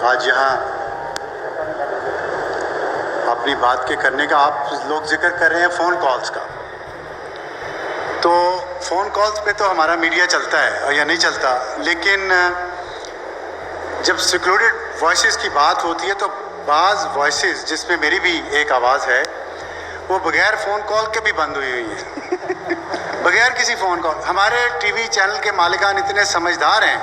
آج یہاں اپنی بات کے کرنے کا آپ لوگ ذکر کر رہے ہیں فون کالز کا. تو فون کالز پہ تو ہمارا میڈیا چلتا ہے یا نہیں چلتا, لیکن جب سیکلوڈڈ وائسز کی بات ہوتی ہے تو بعض وائسز جس میں میری بھی ایک آواز ہے وہ بغیر فون کال کے بھی بند ہوئی ہیں بغیر کسی فون کال. ہمارے ٹی وی چینل کے مالکان اتنے سمجھدار ہیں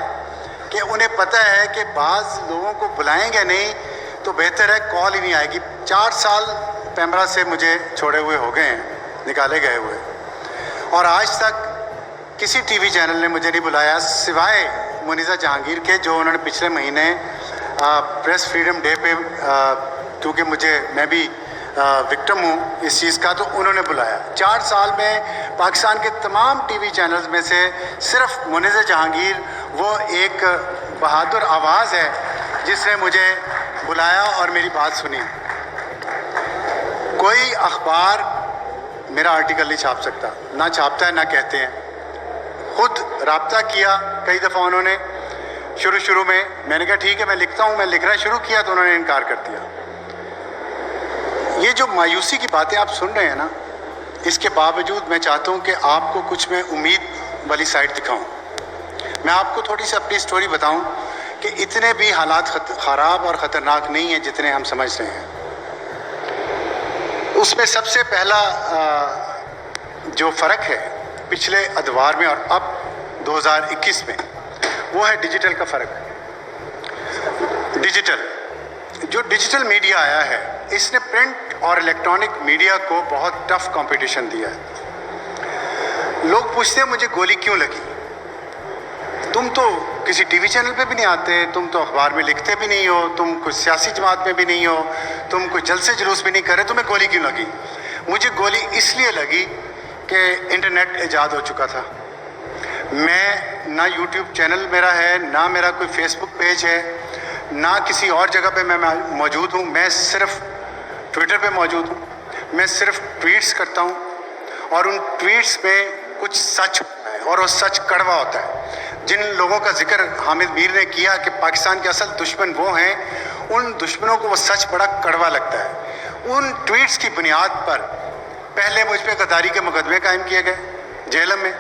کہ انہیں پتہ ہے کہ بعض لوگوں کو بلائیں گے نہیں تو بہتر ہے کال ہی نہیں آئے گی. 4 سال پیمرا سے مجھے چھوڑے ہوئے ہو گئے ہیں, نکالے گئے ہوئے, اور آج تک کسی ٹی وی چینل نے مجھے نہیں بلایا سوائے منیزہ جہانگیر کے, جو انہوں نے پچھلے مہینے پریس فریڈم ڈے پہ, کیونکہ میں بھی وکٹم ہوں اس چیز کا, تو انہوں نے بلایا. 4 سال میں پاکستان کے تمام ٹی وی چینلز میں سے صرف منیزہ جہانگیر وہ ایک بہادر آواز ہے جس نے مجھے بلایا اور میری بات سنی. کوئی اخبار میرا آرٹیکل نہیں چھاپ سکتا, نہ چھاپتا ہے نہ کہتے ہیں. خود رابطہ کیا کئی دفعہ انہوں نے, شروع میں میں نے کہا ٹھیک ہے میں لکھتا ہوں, میں لکھنا شروع کیا تو انہوں نے انکار کر دیا. یہ جو مایوسی کی باتیں آپ سن رہے ہیں نا, اس کے باوجود میں چاہتا ہوں کہ آپ کو کچھ میں امید والی سائڈ دکھاؤں. میں آپ کو تھوڑی سی اپنی سٹوری بتاؤں کہ اتنے بھی حالات خراب اور خطرناک نہیں ہیں جتنے ہم سمجھ رہے ہیں. اس میں سب سے پہلا جو فرق ہے پچھلے ادوار میں اور اب 2021 میں, وہ ہے ڈیجیٹل کا فرق. ڈیجیٹل میڈیا آیا ہے, اس نے پرنٹ اور الیکٹرانک میڈیا کو بہت ٹف کمپٹیشن دیا ہے. لوگ پوچھتے ہیں مجھے گولی کیوں لگی, تم تو کسی ٹی وی چینل پہ بھی نہیں آتے, تم تو اخبار میں لکھتے بھی نہیں ہو, تم کوئی سیاسی جماعت میں بھی نہیں ہو, تم کوئی جلسے جلوس بھی نہیں کر رہے, تمہیں گولی کیوں لگی؟ مجھے گولی اس لیے لگی کہ انٹرنیٹ ایجاد ہو چکا تھا. میں نہ یوٹیوب چینل میرا ہے, نہ میرا کوئی فیس بک پیج ہے, نہ کسی اور جگہ پہ میں موجود ہوں. میں صرف ٹویٹر پہ موجود ہوں. میں صرف ٹویٹس کرتا ہوں اور ان ٹویٹس میں کچھ سچ ہوتا ہے اور وہ سچ کڑوا ہوتا ہے. جن لوگوں کا ذکر حامد میر نے کیا کہ پاکستان کے اصل دشمن وہ ہیں, ان دشمنوں کو وہ سچ بڑا کڑوا لگتا ہے. ان ٹویٹس کی بنیاد پر پہلے مجھ پہ غداری کے مقدمے قائم کیے گئے جیلم میں,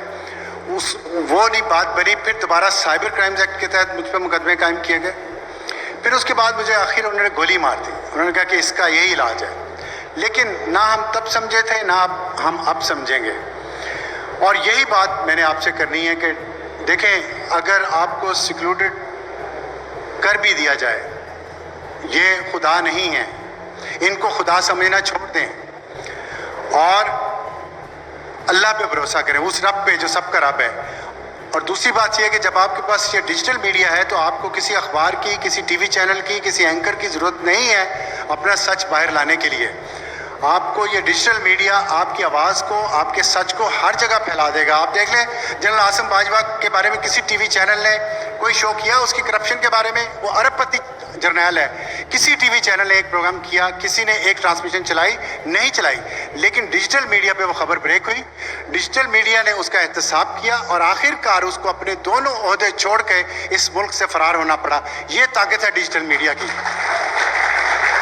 وہ نہیں بات بنی. پھر دوبارہ سائبر کرائمز ایکٹ کے تحت مجھ پہ مقدمے قائم کیے گئے. پھر اس کے بعد مجھے آخر انہوں نے گولی مار دی. انہوں نے کہا کہ اس کا یہی علاج ہے. لیکن نہ ہم تب سمجھے تھے نہ ہم اب سمجھیں گے. اور یہی بات میں نے آپ سے کرنی ہے کہ دیکھیں, اگر آپ کو سیکلوڈڈ کر بھی دیا جائے, یہ خدا نہیں ہے, ان کو خدا سمجھنا چھوڑ دیں اور اللہ پہ بھروسہ کریں, اس رب پہ جو سب کا رب ہے. اور دوسری بات یہ ہے کہ جب آپ کے پاس یہ ڈیجیٹل میڈیا ہے تو آپ کو کسی اخبار کی, کسی ٹی وی چینل کی, کسی اینکر کی ضرورت نہیں ہے اپنا سچ باہر لانے کے لیے. آپ کو یہ ڈیجیٹل میڈیا آپ کی آواز کو, آپ کے سچ کو ہر جگہ پھیلا دے گا. آپ دیکھ لیں جنرل عاصم باجوہ کے بارے میں کسی ٹی وی چینل نے کوئی شو کیا اس کی کرپشن کے بارے میں؟ وہ ارب پتی جرنیل ہے. کسی ٹی وی چینل نے ایک پروگرام کیا, کسی نے ایک ٹرانسمیشن چلائی؟ نہیں چلائی. لیکن ڈیجیٹل میڈیا پہ وہ خبر بریک ہوئی, ڈیجیٹل میڈیا نے اس کا احتساب کیا اور آخر کار اس کو اپنے دونوں عہدے چھوڑ کے اس ملک سے فرار ہونا پڑا. یہ طاقت ہے ڈیجیٹل میڈیا کی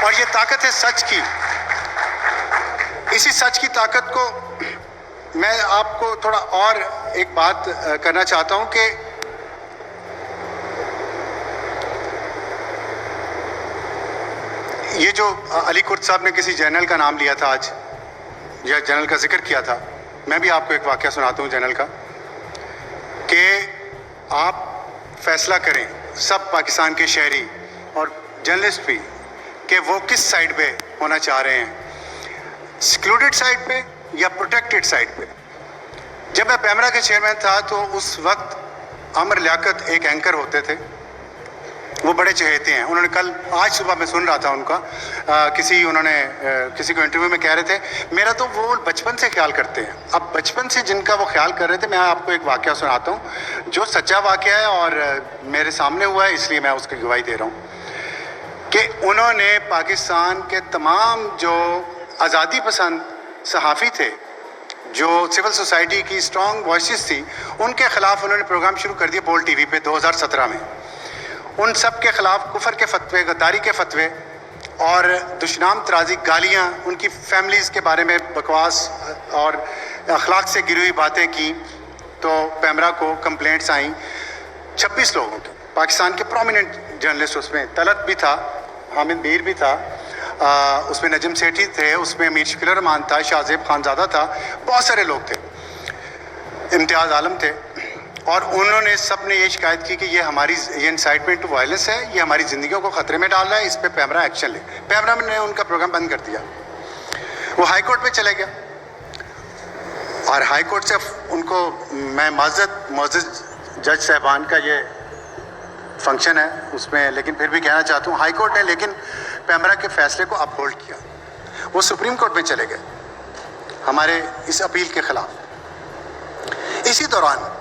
اور یہ طاقت ہے سچ کی. اسی سچ کی طاقت کو میں آپ کو تھوڑا اور ایک بات کرنا چاہتا ہوں کہ یہ جو علی کرد صاحب نے کسی جنرل کا نام لیا تھا آج, یا جنرل کا ذکر کیا تھا, میں بھی آپ کو ایک واقعہ سناتا ہوں جنرل کا, کہ آپ فیصلہ کریں سب پاکستان کے شہری اور جرنلسٹ بھی کہ وہ کس سائڈ پہ ہونا چاہ رہے ہیں, سیکلوڈڈ سائڈ پہ یا پروٹیکٹڈ سائڈ پہ. جب میں پیمرا کے چیئرمین تھا تو اس وقت عامر لیاقت ایک اینکر ہوتے تھے, وہ بڑے چہیتے ہیں. انہوں نے آج صبح میں سن رہا تھا ان کا, انہوں نے کسی کو انٹرویو میں کہہ رہے تھے میرا تو وہ بچپن سے خیال کرتے ہیں. اب بچپن سے جن کا وہ خیال کر رہے تھے, میں آپ کو ایک واقعہ سناتا ہوں جو سچا واقعہ ہے اور میرے سامنے ہوا ہے, اس لیے میں اس کی گواہی دے رہا ہوں کہ انہوں نے پاکستان کے تمام جو آزادی پسند صحافی تھے, جو سول سوسائٹی کی اسٹرانگ وائسز تھی, ان کے خلاف انہوں نے پروگرام شروع کر دیا بول ٹی وی پہ 2017 میں. ان سب کے خلاف کفر کے فتوے، غداری کے فتوے اور دشنام ترازی گالیاں، ان کی فیملیز کے بارے میں بکواس اور اخلاق سے گری ہوئی باتیں کی، تو پیمرا کو کمپلینٹس آئیں 26 لوگوں کی. پاکستان کے پرومیننٹ جرنلسٹ، اس میں طلعت بھی تھا، حامد میر بھی تھا، اس میں نجم سیٹھی تھے، اس میں میر شکیل الرحمان تھا، شاہ زیب خانزادہ تھا، بہت سارے لوگ تھے، امتیاز عالم تھے. اور انہوں نے سب نے یہ شکایت کی کہ یہ انسائٹمنٹ ٹو وائلنس ہے، یہ ہماری زندگیوں کو خطرے میں ڈال رہا ہے، اس پہ پیمرا ایکشن لے. پیمرا نے ان کا پروگرام بند کر دیا، وہ ہائی کورٹ پہ چلے گیا. اور ہائی کورٹ سے ان کو میں معزز جج صاحبان کا یہ فنکشن ہے اس میں، لیکن پھر بھی کہنا چاہتا ہوں ہائی کورٹ نے لیکن پیمرا کے فیصلے کو اپ ہولڈ کیا. وہ سپریم کورٹ میں چلے گئے ہمارے اس اپیل کے خلاف. اسی دوران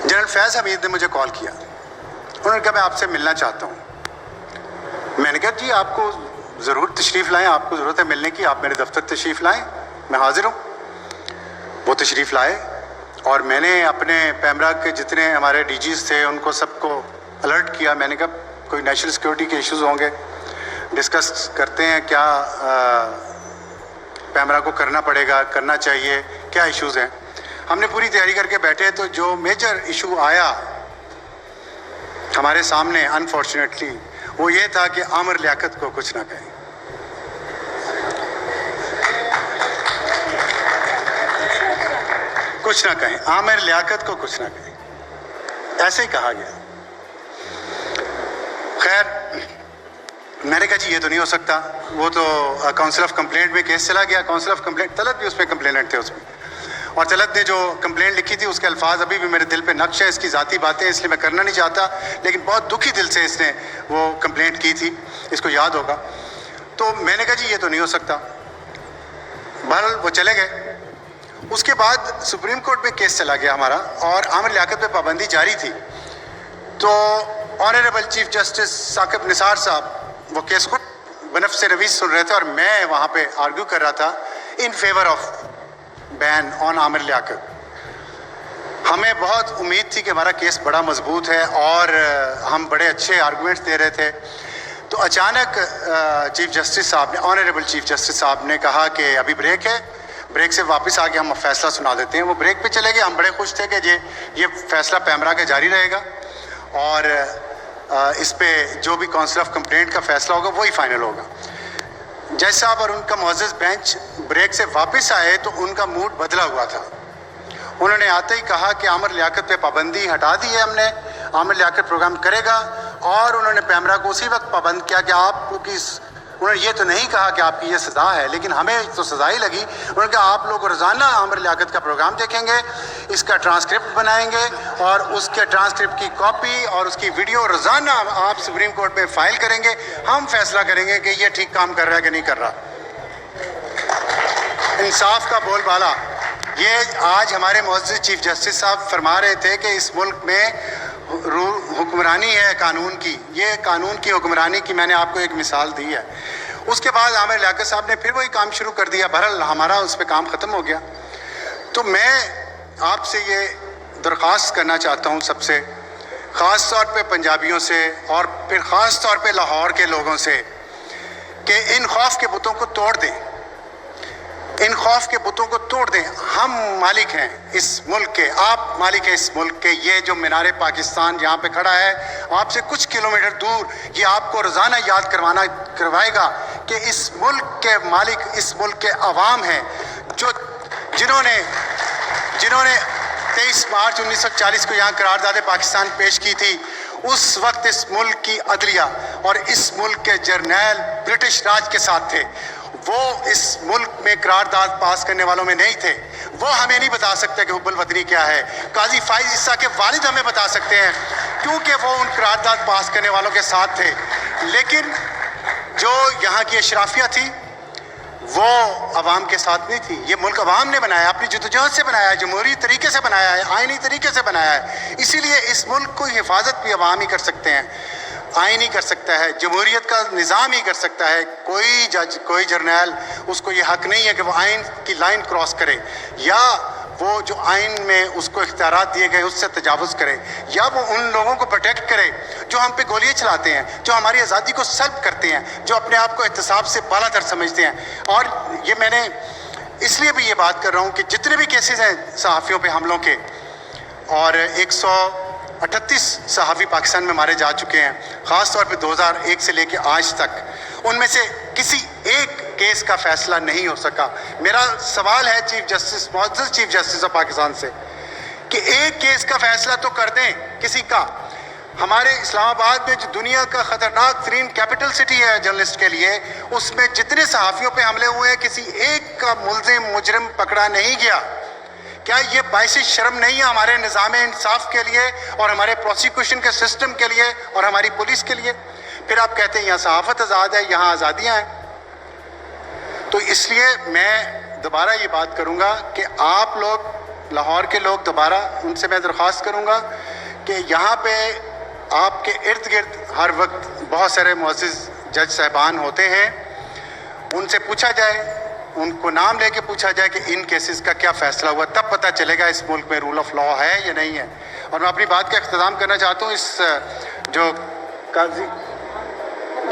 جنرل فیض حمید نے مجھے کال کیا، انہوں نے کہا میں آپ سے ملنا چاہتا ہوں. میں نے کہا جی آپ کو ضرور تشریف لائیں، آپ کو ضرورت ہے ملنے کی، آپ میرے دفتر تشریف لائیں، میں حاضر ہوں. وہ تشریف لائے اور میں نے اپنے پیمرا کے جتنے ہمارے ڈی جیز تھے ان کو سب کو الرٹ کیا. میں نے کہا کوئی نیشنل سیکورٹی کے ایشوز ہوں گے، ڈسکس کرتے ہیں کیا پیمرا کو کرنا پڑے گا، کرنا چاہیے، کیا ایشوز ہیں. ہم نے پوری تیاری کر کے بیٹھے تو جو میجر ایشو آیا ہمارے سامنے انفارچونیٹلی وہ یہ تھا کہ عامر لیاقت کو کچھ نہ کہیں. کچھ نہ کہیں، عامر لیاقت کو کچھ نہ کہیں، ایسے ہی کہا گیا. خیر میں نے کہا جی یہ تو نہیں ہو سکتا. وہ تو کاؤنسل آف کمپلینٹ میں کیس چلا گیا. کاؤنسل آف کمپلینٹ، طلعت بھی اس میں کمپلیننٹ تھے اس میں، اور طلعت نے جو کمپلینٹ لکھی تھی اس کے الفاظ ابھی بھی میرے دل پہ نقش ہے. اس کی ذاتی باتیں اس لیے میں کرنا نہیں چاہتا، لیکن بہت دکھی دل سے اس نے وہ کمپلینٹ کی تھی، اس کو یاد ہوگا. تو میں نے کہا جی یہ تو نہیں ہو سکتا. بہرحال وہ چلے گئے. اس کے بعد سپریم کورٹ میں کیس چلا گیا ہمارا اور عامر لیاقت پہ پابندی جاری تھی. تو honourable chief justice Saqib Nisar صاحب وہ کیس کو بنفس رویس سن رہے تھے اور میں وہاں پہ آرگیو کر رہا تھا ان فیور آف بین آن عامر لیاقت. ہمیں بہت امید تھی کہ ہمارا کیس بڑا مضبوط ہے اور ہم بڑے اچھے آرگومنٹس دے رہے تھے. تو اچانک چیف جسٹس صاحب نے، آنریبل چیف جسٹس صاحب نے کہا کہ ابھی بریک ہے، بریک سے واپس آ کے ہم فیصلہ سنا دیتے ہیں. وہ بریک پہ چلے گئے. ہم بڑے خوش تھے کہ یہ فیصلہ پیمرا کا جاری رہے گا اور اس پہ جو بھی کاؤنسل آف کمپلینٹ کا فیصلہ ہوگا وہی فائنل ہوگا. جج صاحب اور ان کا معزز بینچ بریک سے واپس آئے تو ان کا موڈ بدلا ہوا تھا. انہوں نے آتے ہی کہا کہ عامر لیاقت پہ پابندی ہٹا دی ہے ہم نے، عامر لیاقت پروگرام کرے گا. اور انہوں نے پیمرا کو اسی وقت پابند کیا کہ آپ کو انہوں نے یہ تو نہیں کہا کہ آپ کی یہ سزا ہے، لیکن ہمیں تو سزا ہی لگی. انہوں نے کہا آپ لوگ روزانہ عامر لیاقت کا پروگرام دیکھیں گے، اس کا ٹرانسکرپٹ بنائیں گے اور اس کے ٹرانسکرپٹ کی کاپی اور اس کی ویڈیو روزانہ آپ سپریم کورٹ میں فائل کریں گے. ہم فیصلہ کریں گے کہ یہ ٹھیک کام کر رہا ہے کہ نہیں کر رہا. انصاف کا بول بالا. یہ آج ہمارے معزز چیف جسٹس صاحب فرما رہے تھے کہ اس ملک میں حکمرانی ہے قانون کی. یہ قانون کی حکمرانی کی میں نے آپ کو ایک مثال دی ہے. اس کے بعد عامر لیاقت صاحب نے پھر وہی کام شروع کر دیا. بہرحال ہمارا اس پہ کام ختم ہو گیا. تو میں آپ سے یہ درخواست کرنا چاہتا ہوں سب سے، خاص طور پہ پنجابیوں سے اور پھر خاص طور پہ لاہور کے لوگوں سے، کہ ان خوف کے بتوں کو توڑ دیں. ان خوف کے بتوں کو توڑ دیں. ہم مالک ہیں اس ملک کے، آپ مالک ہیں اس ملک کے. یہ جو مینار پاکستان یہاں پہ کھڑا ہے آپ سے کچھ کلومیٹر دور، یہ آپ کو روزانہ یاد کروائے گا کہ اس ملک کے مالک اس ملک کے عوام ہیں، جنہوں نے 23 مارچ 1940 کو یہاں قرارداد پاکستان پیش کی تھی. اس وقت اس ملک کی عدلیہ اور اس ملک کے جرنیل برٹش راج کے ساتھ تھے. وہ اس ملک میں قرارداد پاس کرنے والوں میں نہیں تھے. وہ ہمیں نہیں بتا سکتے کہ حب الوطنی کیا ہے. قاضی فائز عیسیٰ کے والد ہمیں بتا سکتے ہیں کیونکہ وہ ان قرارداد پاس کرنے والوں کے ساتھ تھے. لیکن جو یہاں کی اشرافیہ تھی وہ عوام کے ساتھ نہیں تھی. یہ ملک عوام نے بنایا، اپنی جدوجہد سے بنایا ہے، جمہوری طریقے سے بنایا ہے، آئینی طریقے سے بنایا ہے. اسی لیے اس ملک کو حفاظت بھی عوام ہی کر سکتے ہیں، آئین ہی کر سکتا ہے، جمہوریت کا نظام ہی کر سکتا ہے. کوئی جج، کوئی جرنیل، اس کو یہ حق نہیں ہے کہ وہ آئین کی لائن کراس کرے یا وہ جو آئین میں اس کو اختیارات دیے گئے اس سے تجاوز کرے، یا وہ ان لوگوں کو پروٹیکٹ کرے جو ہم پہ گولیاں چلاتے ہیں، جو ہماری آزادی کو سلب کرتے ہیں، جو اپنے آپ کو احتساب سے بالا تر سمجھتے ہیں. اور یہ میں نے اس لیے بھی یہ بات کر رہا ہوں کہ جتنے بھی کیسز ہیں صحافیوں پہ حملوں کے، اور 138 صحافی پاکستان میں مارے جا چکے ہیں، خاص طور پہ 2001 سے لے کے آج تک، ان میں سے کسی ایک کیس کا فیصلہ نہیں ہو سکا. میرا سوال ہے چیف جسٹس، معزز چیف جسٹس آف پاکستان سے، کہ ایک کیس کا فیصلہ تو کر دیں کسی کا. ہمارے اسلام آباد میں جو دنیا کا خطرناک ترین کیپٹل سٹی ہے جرنلسٹ کے لیے، اس میں جتنے صحافیوں پہ حملے ہوئے ہیں کسی ایک کا ملزم مجرم پکڑا نہیں گیا. کیا یہ باعث شرم نہیں ہے ہمارے نظام انصاف کے لیے اور ہمارے پروسیکیوشن کے سسٹم کے لیے اور ہماری پولیس کے لیے؟ پھر آپ کہتے ہیں یہاں صحافت آزاد ہے، یہاں آزادیاں ہیں. تو اس لیے میں دوبارہ یہ بات کروں گا کہ آپ لوگ لاہور کے لوگ دوبارہ ان سے میں درخواست کروں گا کہ یہاں پہ آپ کے ارد گرد ہر وقت بہت سارے معزز جج صاحبان ہوتے ہیں، ان سے پوچھا جائے، ان کو نام لے کے پوچھا جائے کہ ان کیسز کا کیا فیصلہ ہوا، تب پتہ چلے گا اس ملک میں رول آف لا ہے یا نہیں ہے. اور میں اپنی بات کا اختتام کرنا چاہتا ہوں. اس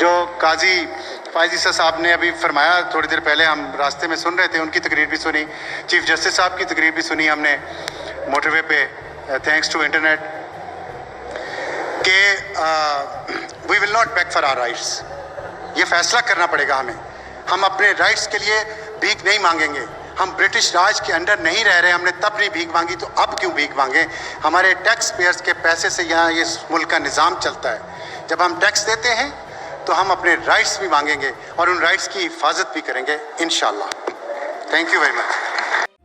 جو قاضی فائزی صاحب نے ابھی فرمایا، تھوڑی دیر پہلے ہم راستے میں سن رہے تھے، ان کی تقریر بھی سنی، چیف جسٹس صاحب کی تقریر بھی سنی ہم نے موٹر وے پہ، تھینکس ٹو انٹرنیٹ، کہ we will not beg for our rights. یہ فیصلہ کرنا پڑے گا ہمیں. ہم اپنے رائٹس کے لیے بھیک نہیں مانگیں گے. ہم برٹش راج کے انڈر نہیں رہ رہے، ہم نے تب نہیں بھیک مانگی تو اب کیوں بھیک مانگیں؟ ہمارے ٹیکس پیئرس کے پیسے سے یہاں یہ ملک کا نظام چلتا ہے. جب ہم ٹیکس دیتے ہیں تو ہم اپنے رائٹس بھی مانگیں گے اور ان رائٹس کی حفاظت بھی کریں گے انشاءاللہ. Thank you very much.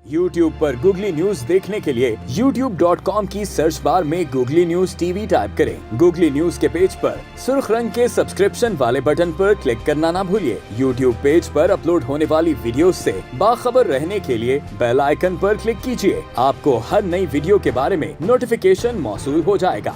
YouTube per googly news دیکھنے کے لیے youtube.com کی سرچ بار میں googly news T V type کریں. گوگلی نیوز کے پیج پر سرخ رنگ کے سبسکرپشن والے بٹن پر کلک کرنا نہ بھولیے. YouTube پیج پر اپلوڈ ہونے والی ویڈیوز سے باخبر رہنے کے لیے بیل آئیکن پر کلک کیجیے. آپ کو ہر نئی ویڈیو کے بارے میں نوٹیفیکیشن موصول ہو جائے گا.